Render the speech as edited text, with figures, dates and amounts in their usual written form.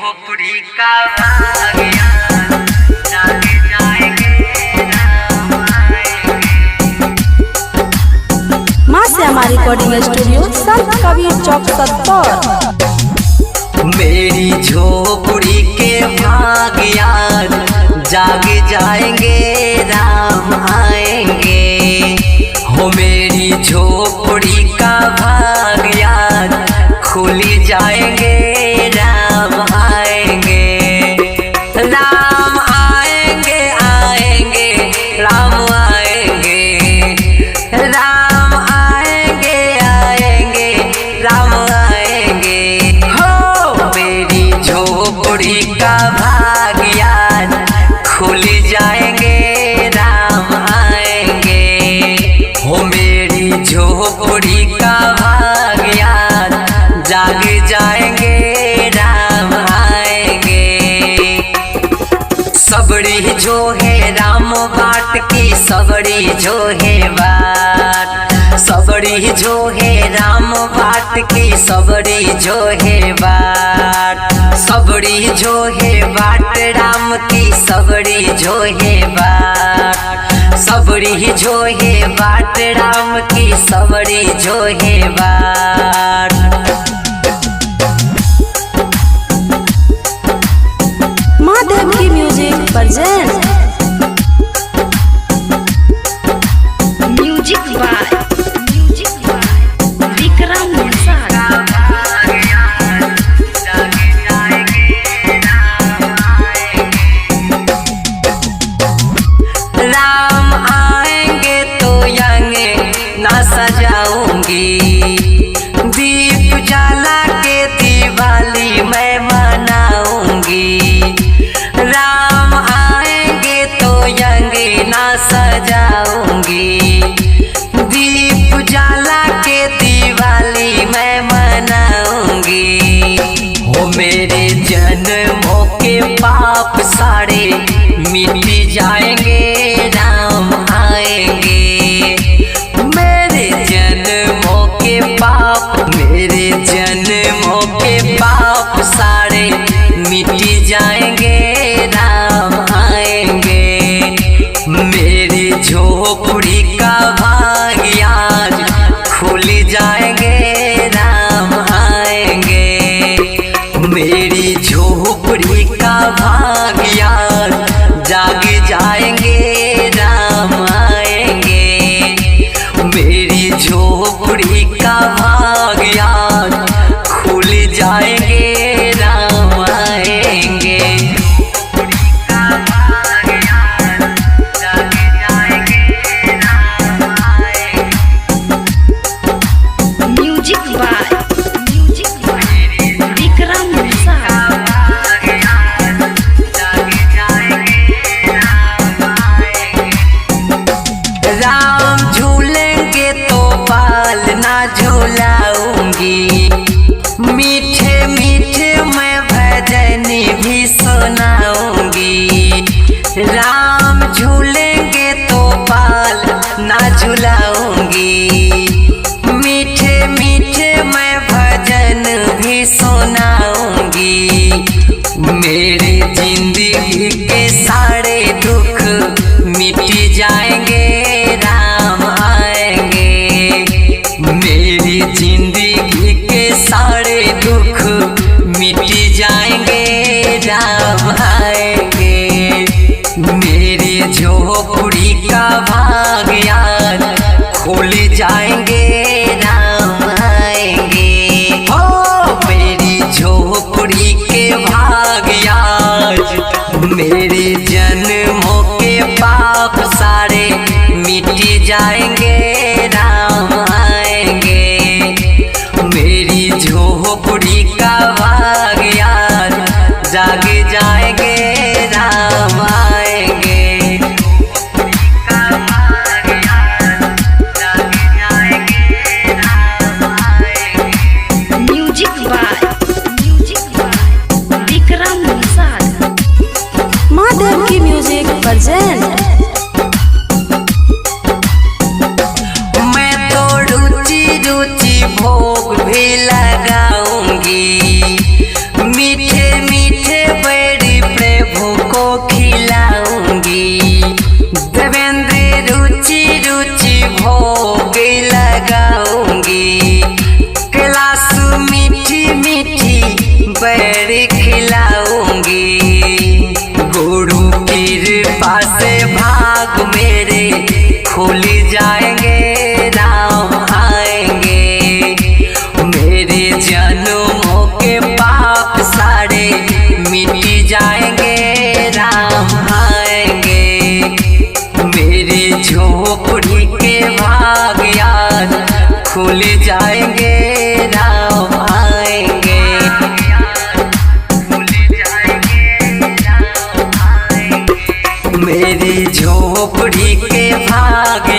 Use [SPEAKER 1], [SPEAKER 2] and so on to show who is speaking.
[SPEAKER 1] झोपड़ी का भागिया जागे जाएंगे राम आएंगे।
[SPEAKER 2] माँ से हमारी रिकॉर्डिंग स्टूडियो संत कबीर चौक 70।
[SPEAKER 1] मेरी झोपड़ी के भागिया जागे जाएंगे राम आएंगे। हो मेरी झोपड़ी का भागिया खुली जाएंगे राम आएंगे। राम आएंगे आएंगे राम आएंगे। राम आएंगे आएंगे राम आएंगे। हो मेरी झोपड़ी का भागिया खुली जाएंगे राम आएंगे। हो मेरी झोपड़ी का भागिया जाग जाएंगे राम आएंगे। सबड़ी जो है राम बाट की सबड़ी जो है बाट। सबड़ी जो है राम बाट की सबड़ी जो है बाट। सबड़ी जो है बाट राम की सबड़ी जो है बाट। सबड़ी जो है बाट राम की सबड़ी जो है बाट।
[SPEAKER 2] महादेव की music present. Music by Vikram Nishad.
[SPEAKER 1] Ram आएंगे तो यंगे ना सजाऊंगी। दीप जला के दिवाली मैं मनाऊंगी। राम आएंगे तो यंगे ना सजाऊंगी। दीप जला के दिवाली मैं मनाऊंगी। हो मेरे जन्मों के पाप सारे मिट जाएंगे राम आएंगे। मेरे जन्मों के पाप मेरे जन्मों के पाप सारे मिट जाएंगे राम आएंगे। मेरी झोपड़ी का भागिया खुल जाएंगे राम आएंगे। मेरी झोपड़ी का भागिया जाग जाएंगे राम आएंगे। मेरी झोपड़ी का भागिया खुल जाएंगे राम आएंगे।
[SPEAKER 2] Music by Vikram Nishad.
[SPEAKER 1] राम झूलेंगे तो बाल ना झूलाऊंगी। मीठे मीठे मैं भजन भी सुनाऊंगी। राम झूलेंगे तो बाल ना झूलाऊंगी। मीठे मीठे मैं भजन भी सुनाऊंगी। मेरे जिंदगी के सारे दुख मिट जाएंगे राम आएंगे। मेरी जिंदगी के सारे दुख मिट जाएंगे राम आएंगे। मेरी झोपड़ी का भागिया खुल जाएंगे राम आएंगे। हो मेरी झोपड़ी के भागिया मेरे जन्मों के पाप सारे मिट जाएंगे राम आएंगे। मेरी झोपड़ी का भागिया जाग जाएंगे राम आएंगे।
[SPEAKER 2] Music by Vikram Nishad. महादेव की म्यूजिक प्रेजेंट।
[SPEAKER 1] मैं भाग याद खुल जाएंगे, राम आएंगे। मेरी झोपड़ी के भाग